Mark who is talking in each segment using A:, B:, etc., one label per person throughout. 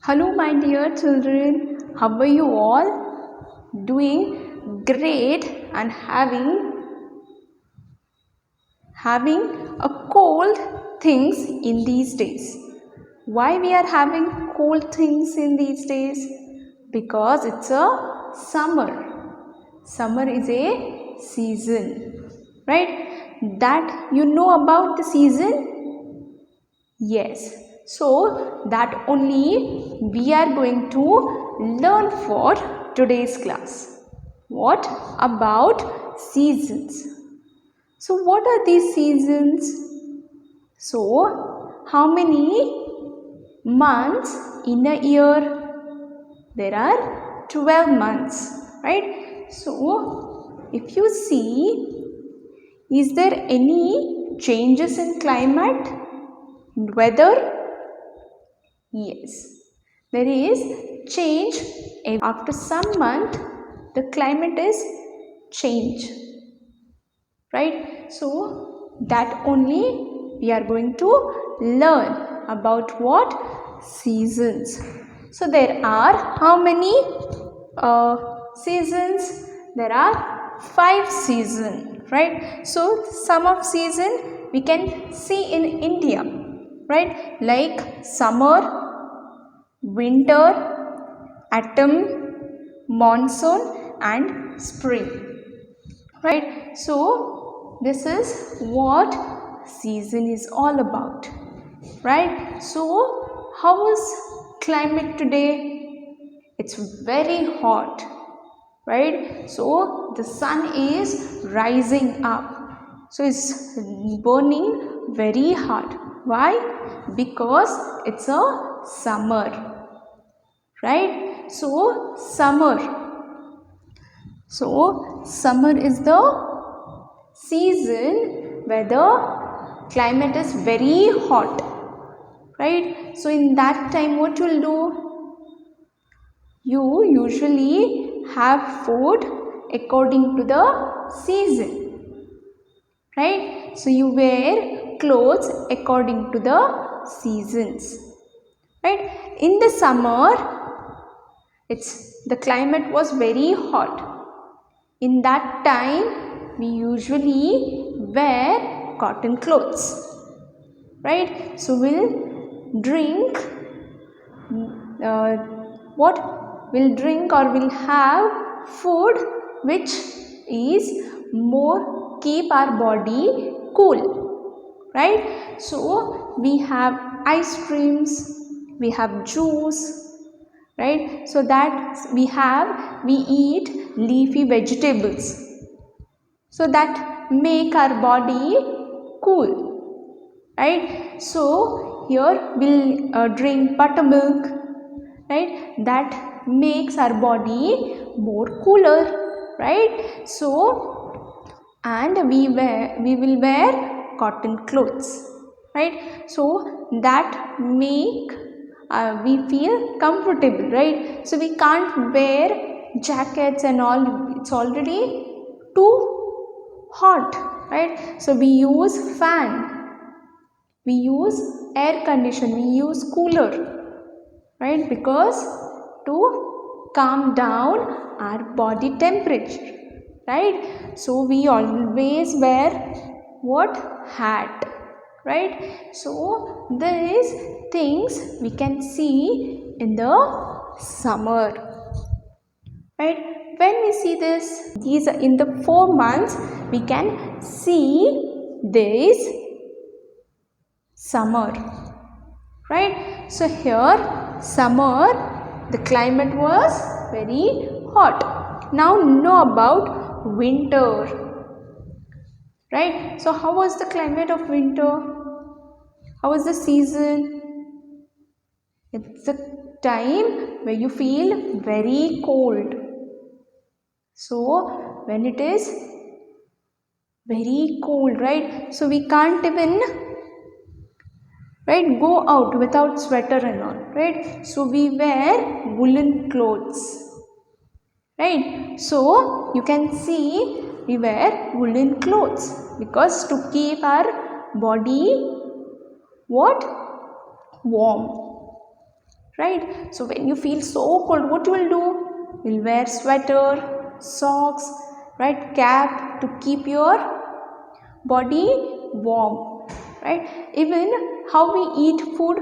A: Hello, my dear children. How are you all? Doing great and having a cold things in these days. Why we are having cold things in these days? Because it's a summer. Summer is a season, right? That you know about the season? Yes. So that only we are going to learn for today's class. What about seasons? So what are these seasons? So how many months in a year? There are 12 months, right? So if you see, is there any changes in climate, weather? Yes, there is change. After some month, the climate is change, right? So that only we are going to learn about what seasons. So there are how many seasons? There are 5 seasons, right? So some of season we can see in India, right? Like summer, winter, autumn, monsoon and spring, right? So this is what season is all about, right? So how is climate today? It's very hot, right? So the sun is rising up, so it's burning very hard. Why? Because it's a summer, right? So summer is the season where the climate is very hot, right? So in that time what you'll do? You usually have food according to the season, right? So you wear clothes according to the seasons, right? In the summer, the climate was very hot. In that time, we usually wear cotton clothes, right? So we'll drink we'll drink or we'll have food which is more keep our body cool, right? So we have ice creams, we have juice, right? So that we eat leafy vegetables, so that make our body cool, right? So here we'll drink buttermilk, right? That makes our body more cooler, right? So and we will wear cotton clothes, right? So that make we feel comfortable, right? So we can't wear jackets and all, it's already too hot, right? So we use fan, we use air condition, we use cooler, right? Because to calm down our body temperature, right? So we always wear what? Hat, right? So these things we can see in the summer, right? When we see this, these are in the 4 months we can see this summer, right? So here summer, the climate was very hot. Now know about winter, right? So how was the climate of winter? How was the season? It's the time where you feel very cold. So when it is very cold, right? So we can't even, right, go out without sweater and all, right? So we wear woolen clothes, right? So you can see we wear woolen clothes because to keep our body what? Warm, right? So when you feel so cold, what you will do? You'll wear sweater, socks, right, cap to keep your body warm, right? Even how we eat food,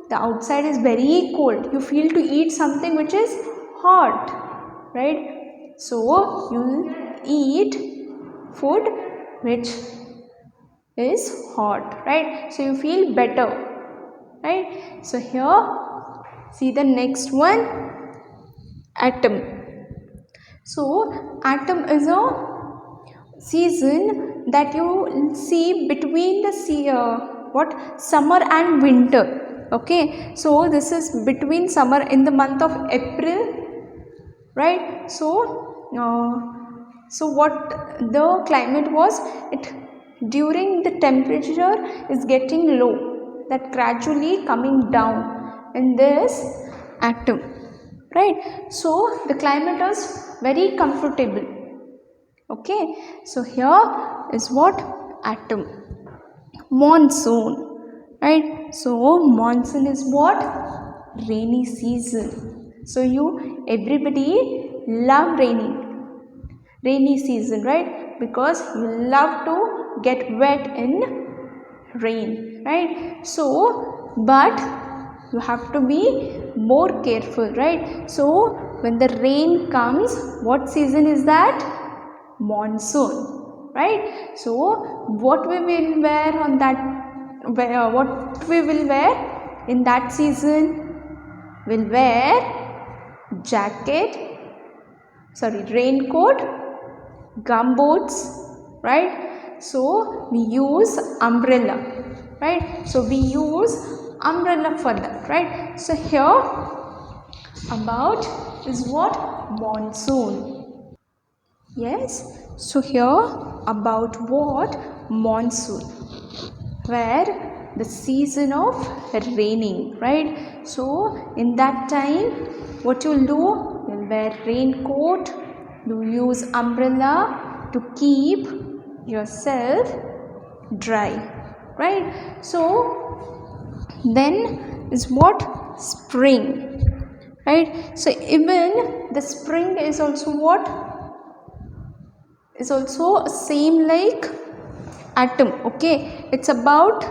A: the outside is very cold, you feel to eat something which is hot, right? So you eat food which is hot, right? So you feel better, right? So here, see the next one, autumn. So autumn is a season that you see between the summer and winter. Okay, so this is between summer, in the month of April, right? So what the climate was, it during the temperature is getting low, that gradually coming down in this autumn, right? So the climate is very comfortable. Okay, so here is what? Autumn. Monsoon, right? So monsoon is what? Rainy season. So everybody love rainy season, right? Because you love to get wet in rain, right? So but you have to be more careful, right? So when the rain comes, what season is that? Monsoon, right? So what we will wear on that, what we will wear in that season? We'll wear jacket, raincoat, gumboots, right? So we use umbrella, right? So we use umbrella for that, right? So here about is what? Monsoon. Yes, so here about what? Monsoon, where the season of raining, right? So in that time, what you'll do? You'll wear raincoat, you use umbrella to keep yourself dry, right? So then is what? Spring, right? So even the spring is also what? Is also same like autumn. Okay, it's about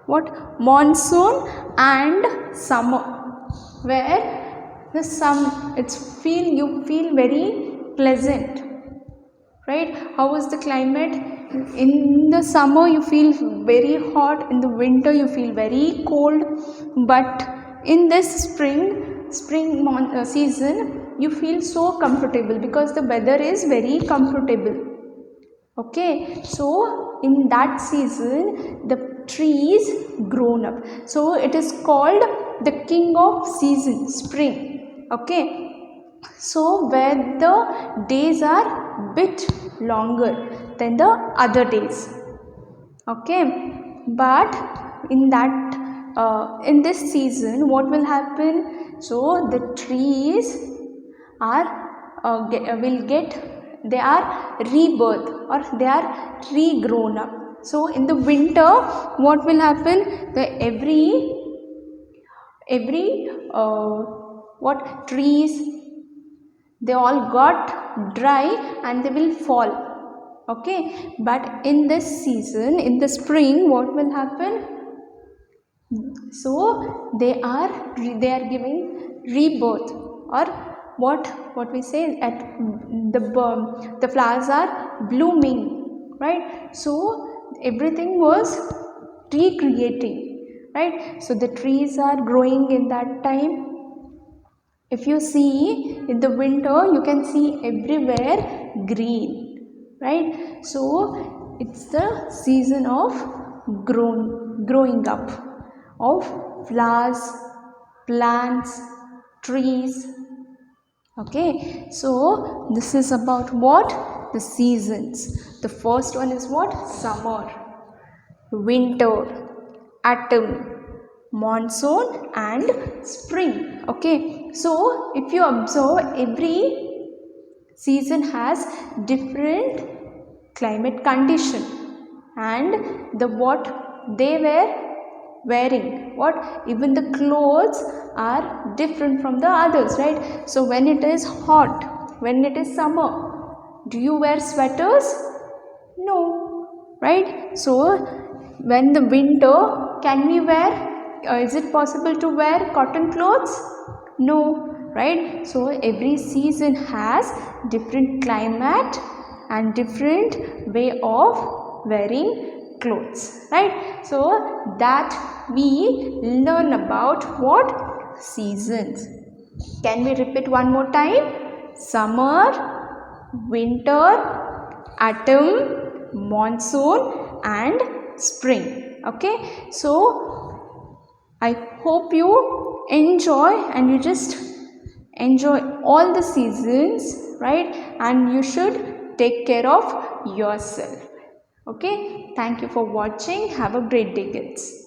A: what? Monsoon and summer, where the sun, you feel very pleasant, right? How is the climate? In the summer you feel very hot, in the winter you feel very cold, but in this spring season you feel so comfortable because the weather is very comfortable. Okay, so in that season the trees grown up, so it is called the king of season, spring. Okay, so where the days are bit longer than the other days. Okay, but in this season what will happen? So the trees are will get, they are rebirth, or they are regrown up. So in the winter what will happen? The every what trees, they all got dry and they will fall. Okay, but in this season, in the spring, what will happen? So they are giving rebirth, or what we say, at the flowers are blooming, right? So everything was recreating, right? So the trees are growing in that time. If you see in the winter, you can see everywhere green, right? So it's the season of growing up of flowers, plants, trees. Okay, so this is about what? The seasons. The first one is what? Summer, winter, autumn, monsoon and spring. Okay, so if you observe, every season has different climate condition, and the what they were wearing. What? Even the clothes are different from the others, right? So when it is hot, when it is summer, do you wear sweaters? No, right? So when the winter, can we wear, is it possible to wear cotton clothes? No, right? So every season has different climate and different way of wearing clothes, right? So that we learn about what? Seasons. Can we repeat one more time? Summer, winter, autumn, monsoon and spring. Okay, so I hope you enjoy and you just enjoy all the seasons, right? And you should take care of yourself. Okay, thank you for watching. Have a great day, kids.